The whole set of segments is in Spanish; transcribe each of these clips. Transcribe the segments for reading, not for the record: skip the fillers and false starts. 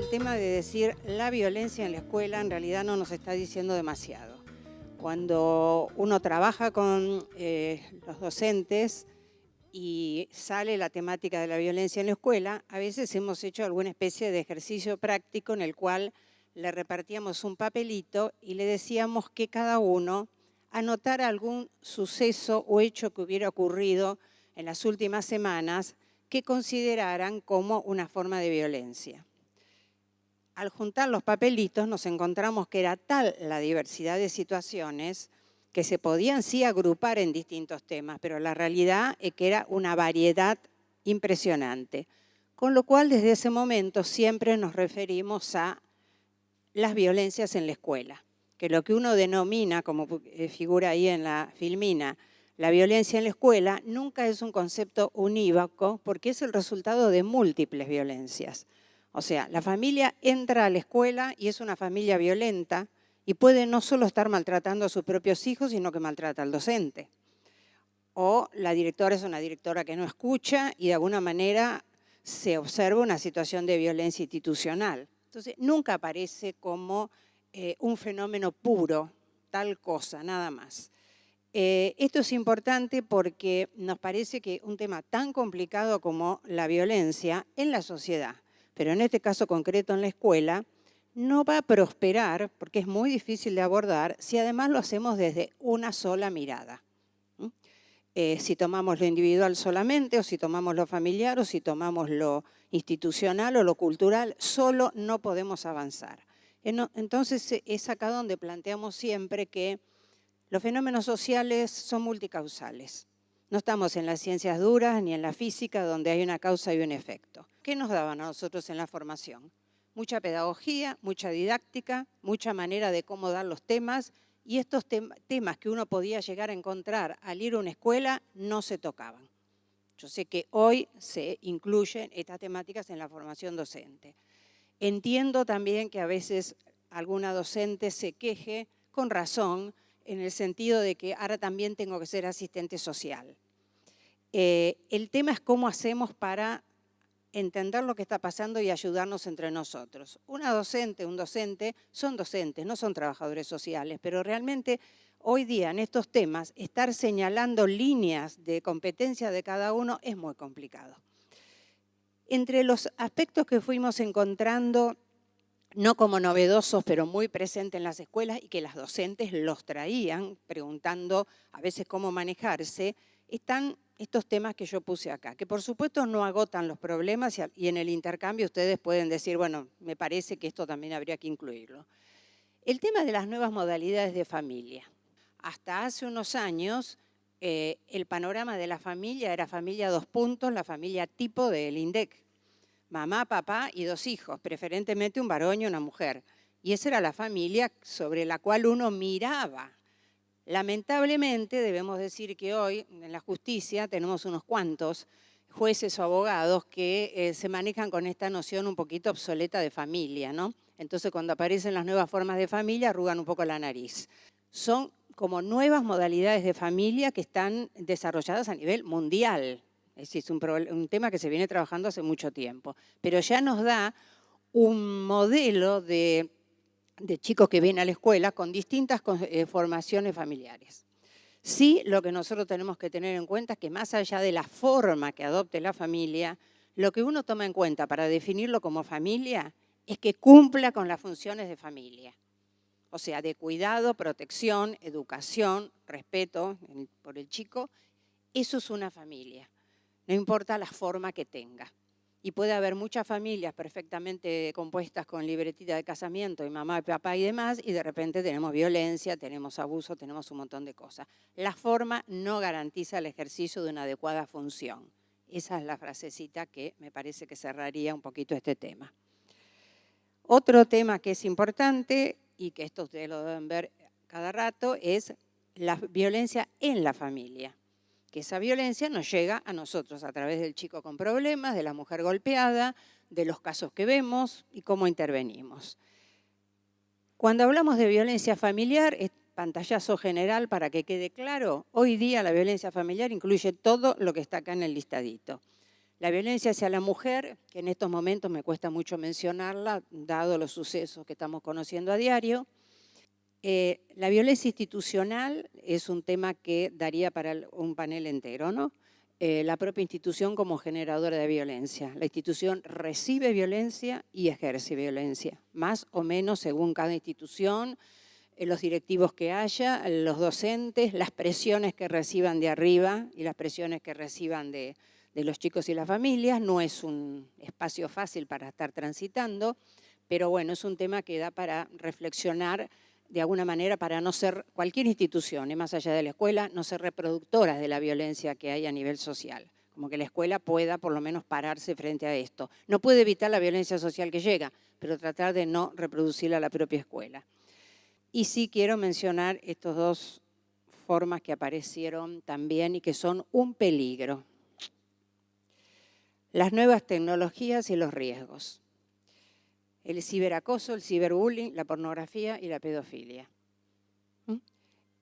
el tema de decir la violencia en la escuela en realidad no nos está diciendo demasiado. Cuando uno trabaja con los docentes y sale la temática de la violencia en la escuela, a veces hemos hecho alguna especie de ejercicio práctico en el cual le repartíamos un papelito y le decíamos que cada uno anotara algún suceso o hecho que hubiera ocurrido en las últimas semanas que consideraran como una forma de violencia. Al juntar los papelitos nos encontramos que era tal la diversidad de situaciones que se podían sí agrupar en distintos temas, pero la realidad es que era una variedad impresionante. Con lo cual, desde ese momento siempre nos referimos a las violencias en la escuela, que lo que uno denomina, como figura ahí en la filmina, la violencia en la escuela, nunca es un concepto unívoco porque es el resultado de múltiples violencias. O sea, la familia entra a la escuela y es una familia violenta y puede no solo estar maltratando a sus propios hijos, sino que maltrata al docente. O la directora es una directora que no escucha y de alguna manera se observa una situación de violencia institucional. Entonces, nunca aparece como un fenómeno puro, tal cosa, nada más. Esto es importante porque nos parece que un tema tan complicado como la violencia en la sociedad, pero en este caso concreto en la escuela, no va a prosperar, porque es muy difícil de abordar, si además lo hacemos desde una sola mirada. Si tomamos lo individual solamente, o si tomamos lo familiar, o si tomamos lo institucional o lo cultural, solo no podemos avanzar. Entonces es acá donde planteamos siempre que los fenómenos sociales son multicausales. No estamos en las ciencias duras ni en la física donde hay una causa y un efecto. ¿Qué nos daban a nosotros en la formación? Mucha pedagogía, mucha didáctica, mucha manera de cómo dar los temas y estos temas que uno podía llegar a encontrar al ir a una escuela no se tocaban. Yo sé que hoy se incluyen estas temáticas en la formación docente. Entiendo también que a veces alguna docente se queje con razón en el sentido de que ahora también tengo que ser asistente social. El tema es cómo hacemos para entender lo que está pasando y ayudarnos entre nosotros. Una docente, un docente, son docentes, no son trabajadores sociales, pero realmente hoy día en estos temas estar señalando líneas de competencia de cada uno es muy complicado. Entre los aspectos que fuimos encontrando, no como novedosos, pero muy presentes en las escuelas y que las docentes los traían, preguntando a veces cómo manejarse, están estos temas que yo puse acá, que por supuesto no agotan los problemas y en el intercambio ustedes pueden decir, bueno, me parece que esto también habría que incluirlo. El tema de las nuevas modalidades de familia. Hasta hace unos años, el panorama de la familia era familia 2 puntos, la familia tipo del INDEC. Mamá, papá y 2 hijos, preferentemente un varón y una mujer. Y esa era la familia sobre la cual uno miraba. Lamentablemente, debemos decir que hoy en la justicia tenemos unos cuantos jueces o abogados que se manejan con esta noción un poquito obsoleta de familia, ¿no? Entonces, cuando aparecen las nuevas formas de familia, arrugan un poco la nariz. Son como nuevas modalidades de familia que están desarrolladas a nivel mundial. Es decir, es un tema que se viene trabajando hace mucho tiempo, pero ya nos da un modelo de chicos que vienen a la escuela con distintas formaciones familiares. Sí, lo que nosotros tenemos que tener en cuenta es que más allá de la forma que adopte la familia, lo que uno toma en cuenta para definirlo como familia es que cumpla con las funciones de familia. O sea, de cuidado, protección, educación, respeto por el chico, eso es una familia. No importa la forma que tenga. Y puede haber muchas familias perfectamente compuestas con libretita de casamiento y mamá y papá y demás, y de repente tenemos violencia, tenemos abuso, tenemos un montón de cosas. La forma no garantiza el ejercicio de una adecuada función. Esa es la frasecita que me parece que cerraría un poquito este tema. Otro tema que es importante, y que esto ustedes lo deben ver cada rato, es la violencia en la familia. Que esa violencia nos llega a nosotros a través del chico con problemas, de la mujer golpeada, de los casos que vemos y cómo intervenimos. Cuando hablamos de violencia familiar, es pantallazo general para que quede claro, hoy día la violencia familiar incluye todo lo que está acá en el listadito. La violencia hacia la mujer, que en estos momentos me cuesta mucho mencionarla, dado los sucesos que estamos conociendo a diario. La violencia institucional es un tema que daría para un panel entero, ¿no? La propia institución como generadora de violencia. La institución recibe violencia y ejerce violencia, más o menos según cada institución, los directivos que haya, los docentes, las presiones que reciban de arriba y las presiones que reciban de los chicos y las familias. No es un espacio fácil para estar transitando, pero bueno, es un tema que da para reflexionar de alguna manera para no ser, cualquier institución, más allá de la escuela, no ser reproductoras de la violencia que hay a nivel social. Como que la escuela pueda por lo menos pararse frente a esto. No puede evitar la violencia social que llega, pero tratar de no reproducirla a la propia escuela. Y sí quiero mencionar estas dos formas que aparecieron también y que son un peligro. Las nuevas tecnologías y los riesgos. El ciberacoso, el ciberbullying, la pornografía y la pedofilia.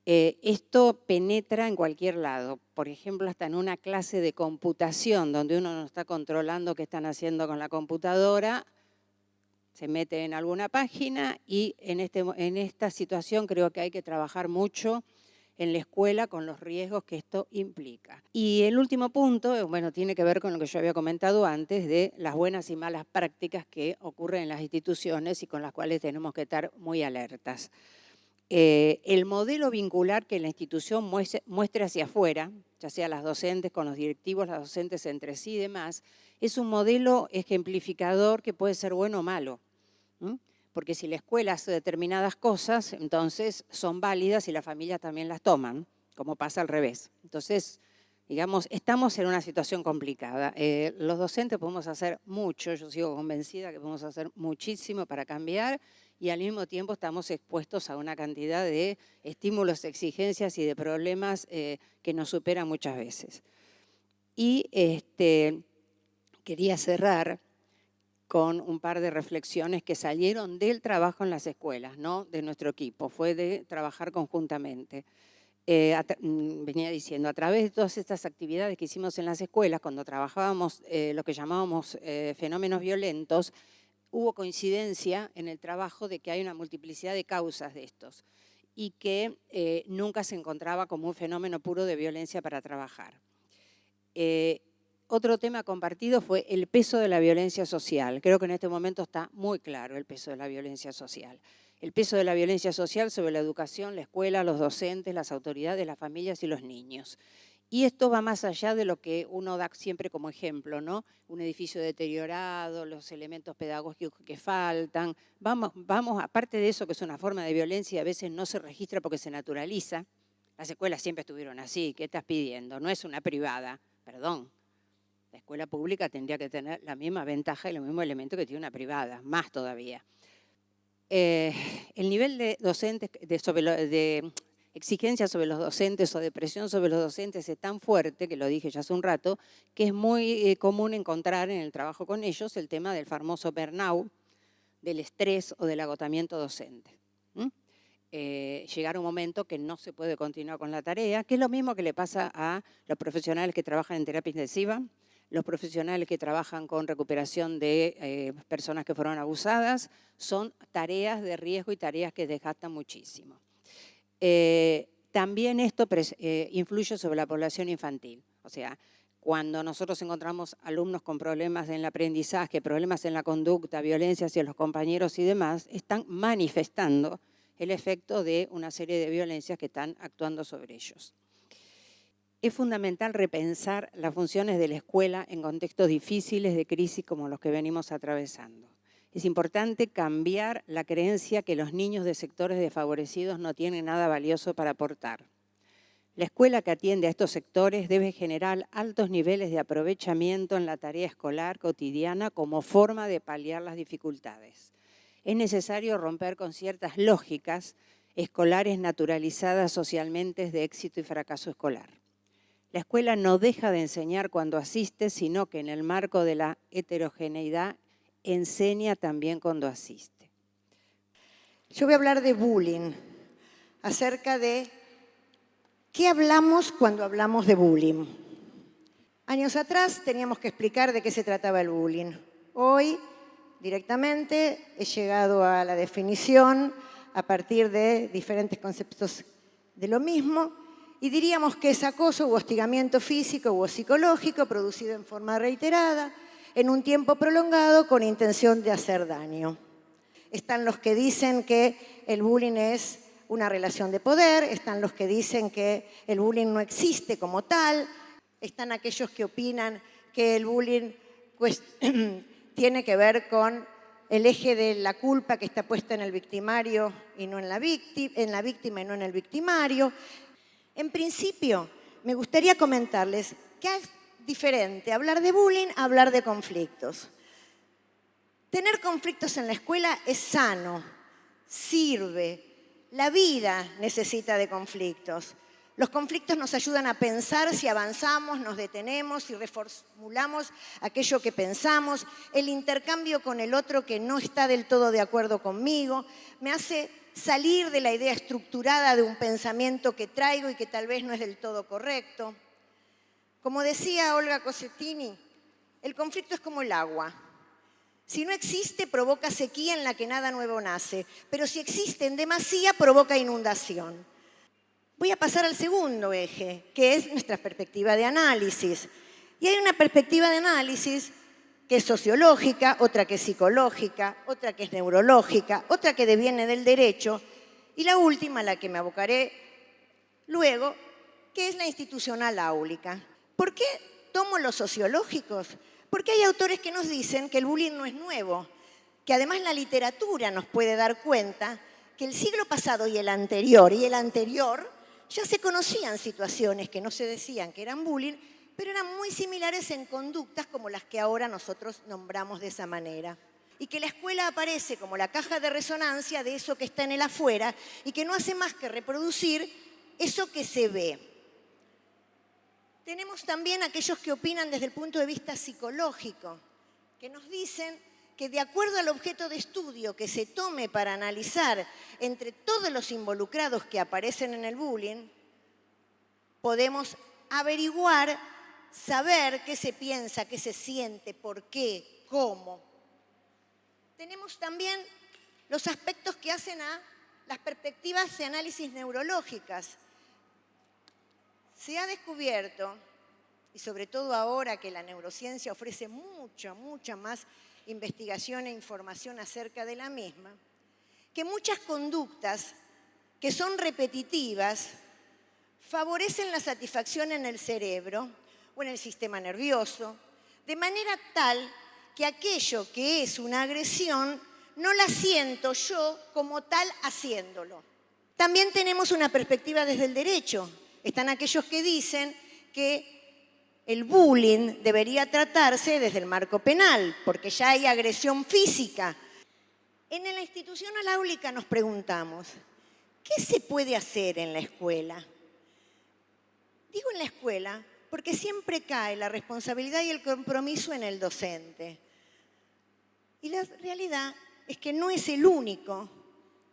Esto penetra en cualquier lado, por ejemplo, hasta en una clase de computación donde uno no está controlando qué están haciendo con la computadora, se mete en alguna página y en esta situación creo que hay que trabajar mucho en la escuela con los riesgos que esto implica. Y el último punto, bueno, tiene que ver con lo que yo había comentado antes de las buenas y malas prácticas que ocurren en las instituciones y con las cuales tenemos que estar muy alertas. El modelo vincular que la institución muestre hacia afuera, ya sea las docentes con los directivos, las docentes entre sí y demás, es un modelo ejemplificador que puede ser bueno o malo. Porque si la escuela hace determinadas cosas, entonces son válidas y las familias también las toman, como pasa al revés. Entonces, digamos, estamos en una situación complicada. Los docentes podemos hacer mucho, yo sigo convencida que podemos hacer muchísimo para cambiar y al mismo tiempo estamos expuestos a una cantidad de estímulos, exigencias y de problemas que nos superan muchas veces. Y quería cerrar con un par de reflexiones que salieron del trabajo en las escuelas, no de nuestro equipo, fue de trabajar conjuntamente. Venía diciendo, a través de todas estas actividades que hicimos en las escuelas, cuando trabajábamos lo que llamábamos fenómenos violentos, hubo coincidencia en el trabajo de que hay una multiplicidad de causas de estos y que nunca se encontraba como un fenómeno puro de violencia para trabajar. Otro tema compartido fue el peso de la violencia social. Creo que en este momento está muy claro el peso de la violencia social. El peso de la violencia social sobre la educación, la escuela, los docentes, las autoridades, las familias y los niños. Y esto va más allá de lo que uno da siempre como ejemplo, ¿no? Un edificio deteriorado, los elementos pedagógicos que faltan. Vamos, aparte de eso que es una forma de violencia y a veces no se registra porque se naturaliza. Las escuelas siempre estuvieron así, ¿qué estás pidiendo? No es una privada, perdón. La escuela pública tendría que tener la misma ventaja y los mismos elementos que tiene una privada, más todavía. El nivel de docentes, de exigencia sobre los docentes o de presión sobre los docentes es tan fuerte, que lo dije ya hace un rato, que es muy común encontrar en el trabajo con ellos el tema del famoso burnout, del estrés o del agotamiento docente. Llegar a un momento que no se puede continuar con la tarea, que es lo mismo que le pasa a los profesionales que trabajan en terapia intensiva, los profesionales que trabajan con recuperación de personas que fueron abusadas, son tareas de riesgo y tareas que desgastan muchísimo. También esto influye sobre la población infantil, o sea, cuando nosotros encontramos alumnos con problemas en el aprendizaje, problemas en la conducta, violencia hacia los compañeros y demás, están manifestando el efecto de una serie de violencias que están actuando sobre ellos. Es fundamental repensar las funciones de la escuela en contextos difíciles de crisis como los que venimos atravesando. Es importante cambiar la creencia que los niños de sectores desfavorecidos no tienen nada valioso para aportar. La escuela que atiende a estos sectores debe generar altos niveles de aprovechamiento en la tarea escolar cotidiana como forma de paliar las dificultades. Es necesario romper con ciertas lógicas escolares naturalizadas socialmente de éxito y fracaso escolar. La escuela no deja de enseñar cuando asiste, sino que en el marco de la heterogeneidad enseña también cuando asiste. Yo voy a hablar de bullying, acerca de qué hablamos cuando hablamos de bullying. Años atrás teníamos que explicar de qué se trataba el bullying. Hoy, directamente, he llegado a la definición a partir de diferentes conceptos de lo mismo y diríamos que es acoso u hostigamiento físico o psicológico producido en forma reiterada, en un tiempo prolongado con intención de hacer daño. Están los que dicen que el bullying es una relación de poder, están los que dicen que el bullying no existe como tal, están aquellos que opinan que el bullying tiene que ver con el eje de la culpa que está puesta en el victimario y no en la víctima y no en el victimario. En principio, me gustaría comentarles que es diferente hablar de bullying a hablar de conflictos. Tener conflictos en la escuela es sano, sirve. La vida necesita de conflictos. Los conflictos nos ayudan a pensar si avanzamos, nos detenemos, si reformulamos aquello que pensamos. El intercambio con el otro que no está del todo de acuerdo conmigo me hace salir de la idea estructurada de un pensamiento que traigo y que tal vez no es del todo correcto. Como decía Olga Cosentini, el conflicto es como el agua. Si no existe, provoca sequía en la que nada nuevo nace, pero si existe en demasía, provoca inundación. Voy a pasar al segundo eje, que es nuestra perspectiva de análisis. Y hay una perspectiva de análisis que es sociológica, otra que es psicológica, otra que es neurológica, otra que deviene del derecho, y la última, a la que me abocaré luego, que es la institucional áulica. ¿Por qué tomo los sociológicos? Porque hay autores que nos dicen que el bullying no es nuevo, que además la literatura nos puede dar cuenta que el siglo pasado y el anterior ya se conocían situaciones que no se decían que eran bullying, pero eran muy similares en conductas como las que ahora nosotros nombramos de esa manera. Y que la escuela aparece como la caja de resonancia de eso que está en el afuera y que no hace más que reproducir eso que se ve. Tenemos también aquellos que opinan desde el punto de vista psicológico, que nos dicen que de acuerdo al objeto de estudio que se tome para analizar entre todos los involucrados que aparecen en el bullying, podemos averiguar, saber qué se piensa, qué se siente, por qué, cómo. Tenemos también los aspectos que hacen a las perspectivas de análisis neurológicas. Se ha descubierto, y sobre todo ahora que la neurociencia ofrece mucha más investigación e información acerca de la misma, que muchas conductas que son repetitivas favorecen la satisfacción en el cerebro o en el sistema nervioso, de manera tal que aquello que es una agresión no la siento yo como tal haciéndolo. También tenemos una perspectiva desde el derecho. Están aquellos que dicen que el bullying debería tratarse desde el marco penal, porque ya hay agresión física. En la institucional áulica nos preguntamos, ¿qué se puede hacer en la escuela? Digo en la escuela porque siempre cae la responsabilidad y el compromiso en el docente. Y la realidad es que no es el único,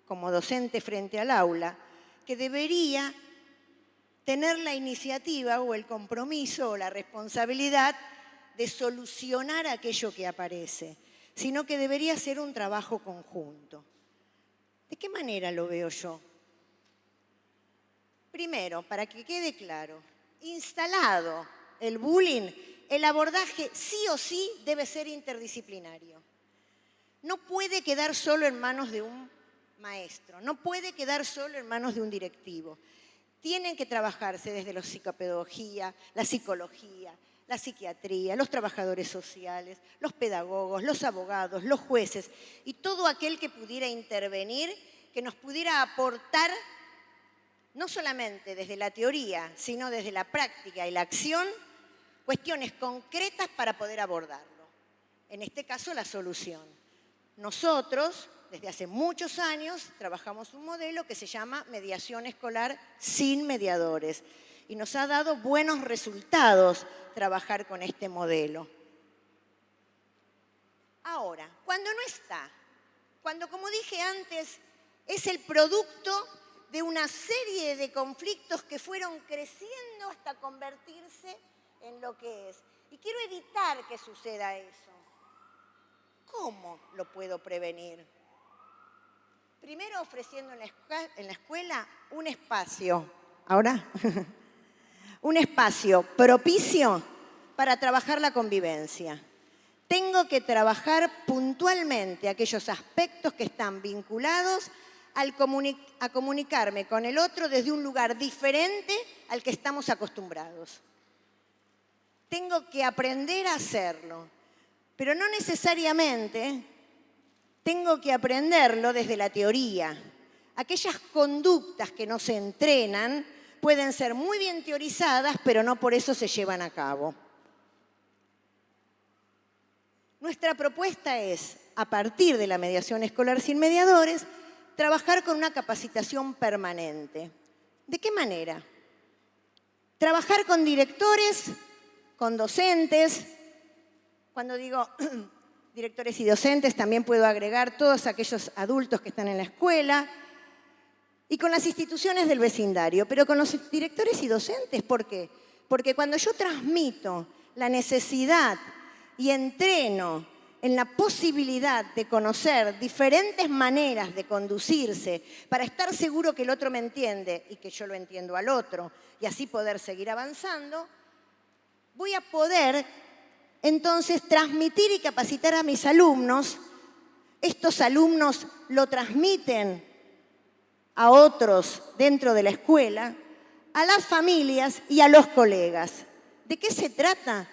como docente frente al aula, que debería tener la iniciativa o el compromiso o la responsabilidad de solucionar aquello que aparece, sino que debería ser un trabajo conjunto. ¿De qué manera lo veo yo? Primero, para que quede claro, instalado el bullying, el abordaje sí o sí debe ser interdisciplinario. No puede quedar solo en manos de un maestro, no puede quedar solo en manos de un directivo. Tienen que trabajarse desde la psicopedagogía, la psicología, la psiquiatría, los trabajadores sociales, los pedagogos, los abogados, los jueces y todo aquel que pudiera intervenir, que nos pudiera aportar, no solamente desde la teoría, sino desde la práctica y la acción, cuestiones concretas para poder abordarlo. En este caso, la solución. Nosotros, desde hace muchos años, trabajamos un modelo que se llama mediación escolar sin mediadores. Y nos ha dado buenos resultados trabajar con este modelo. Ahora, cuando no está, cuando, como dije antes, es el producto de una serie de conflictos que fueron creciendo hasta convertirse en lo que es. Y quiero evitar que suceda eso. ¿Cómo lo puedo prevenir? Primero ofreciendo en la escuela un espacio. ¿Ahora? Un espacio propicio para trabajar la convivencia. Tengo que trabajar puntualmente aquellos aspectos que están vinculados a comunicarme con el otro desde un lugar diferente al que estamos acostumbrados. Tengo que aprender a hacerlo, pero no necesariamente tengo que aprenderlo desde la teoría. Aquellas conductas que no se entrenan pueden ser muy bien teorizadas, pero no por eso se llevan a cabo. Nuestra propuesta es, a partir de la mediación escolar sin mediadores, trabajar con una capacitación permanente. ¿De qué manera? Trabajar con directores, con docentes. Cuando digo directores y docentes, también puedo agregar todos aquellos adultos que están en la escuela y con las instituciones del vecindario. Pero con los directores y docentes, ¿por qué? Porque cuando yo transmito la necesidad y entreno en la posibilidad de conocer diferentes maneras de conducirse para estar seguro que el otro me entiende y que yo lo entiendo al otro y así poder seguir avanzando, voy a poder entonces transmitir y capacitar a mis alumnos. Estos alumnos lo transmiten a otros dentro de la escuela, a las familias y a los colegas. ¿De qué se trata?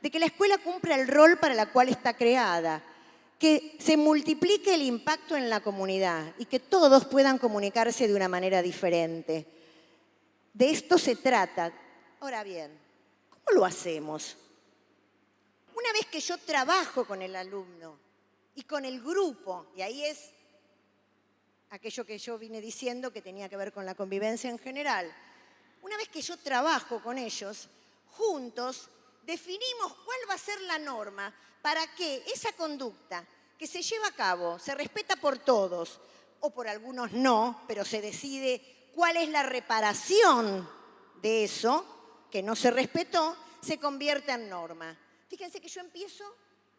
De que la escuela cumpla el rol para el cual está creada, que se multiplique el impacto en la comunidad y que todos puedan comunicarse de una manera diferente. De esto se trata. Ahora bien, ¿cómo lo hacemos? Una vez que yo trabajo con el alumno y con el grupo, y ahí es aquello que yo vine diciendo que tenía que ver con la convivencia en general, una vez que yo trabajo con ellos, juntos definimos cuál va a ser la norma para que esa conducta que se lleva a cabo, se respeta por todos, o por algunos no, pero se decide cuál es la reparación de eso que no se respetó, se convierte en norma. Fíjense que yo empiezo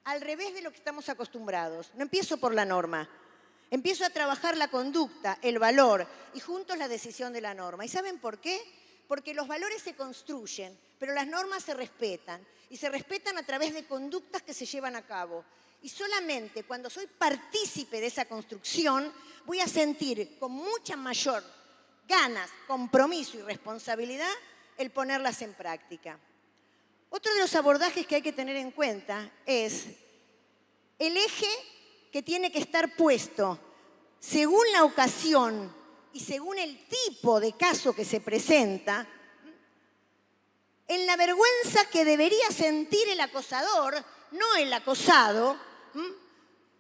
al revés de lo que estamos acostumbrados. No empiezo por la norma. Empiezo a trabajar la conducta, el valor y juntos la decisión de la norma. ¿Y saben por qué? Porque los valores se construyen, pero las normas se respetan. Y se respetan a través de conductas que se llevan a cabo. Y solamente cuando soy partícipe de esa construcción, voy a sentir con mucha mayor ganas, compromiso y responsabilidad el ponerlas en práctica. Otro de los abordajes que hay que tener en cuenta es el eje que tiene que estar puesto según la ocasión y según el tipo de caso que se presenta, en la vergüenza que debería sentir el acosador, no el acosado,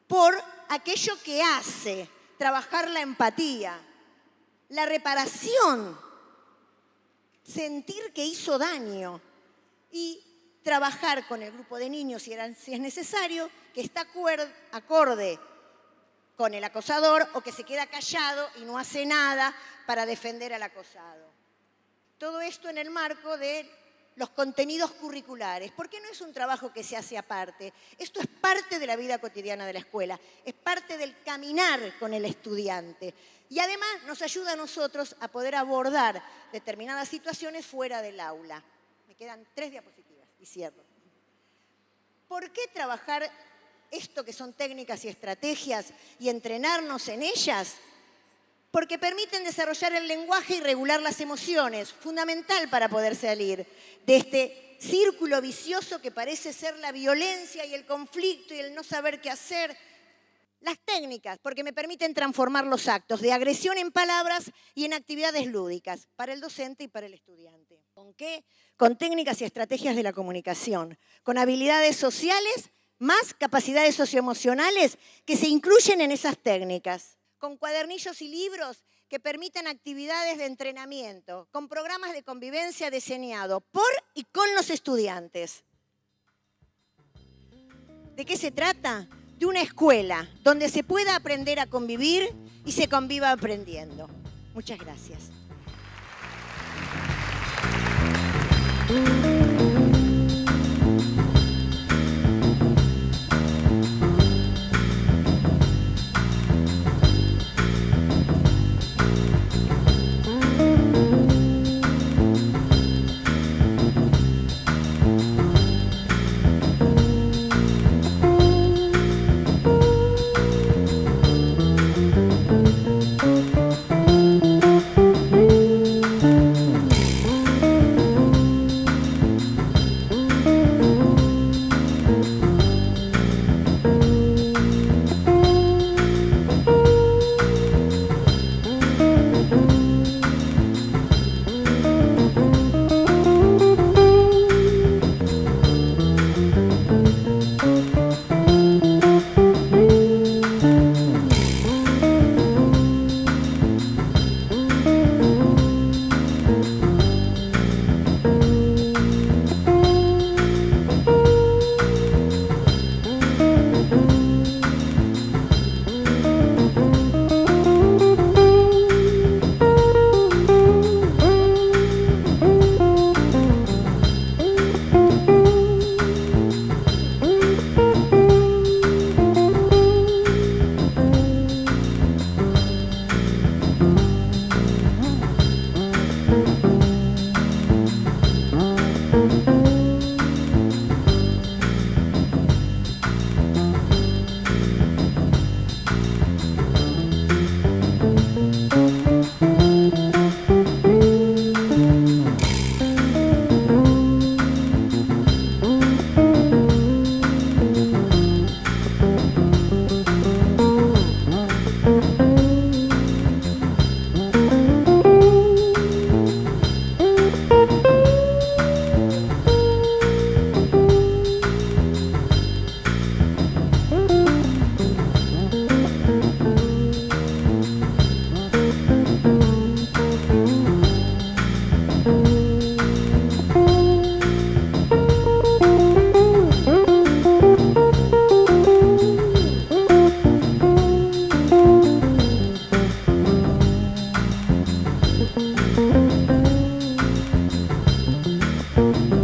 por aquello que hace, trabajar la empatía, la reparación, sentir que hizo daño y trabajar con el grupo de niños, si es necesario, que está acorde con el acosador o que se queda callado y no hace nada para defender al acosado. Todo esto en el marco de los contenidos curriculares. ¿Por qué no es un trabajo que se hace aparte? Esto es parte de la vida cotidiana de la escuela, es parte del caminar con el estudiante. Y además nos ayuda a nosotros a poder abordar determinadas situaciones fuera del aula. Me quedan 3 diapositivas y cierro. ¿Por qué trabajar esto que son técnicas y estrategias y entrenarnos en ellas? Porque permiten desarrollar el lenguaje y regular las emociones, fundamental para poder salir de este círculo vicioso que parece ser la violencia y el conflicto y el no saber qué hacer. Las técnicas, porque me permiten transformar los actos de agresión en palabras y en actividades lúdicas para el docente y para el estudiante. ¿Con qué? Con técnicas y estrategias de la comunicación, con habilidades sociales más capacidades socioemocionales que se incluyen en esas técnicas, con cuadernillos y libros que permitan actividades de entrenamiento, con programas de convivencia diseñados por y con los estudiantes. ¿De qué se trata? De una escuela donde se pueda aprender a convivir y se conviva aprendiendo. Muchas gracias. Gracias.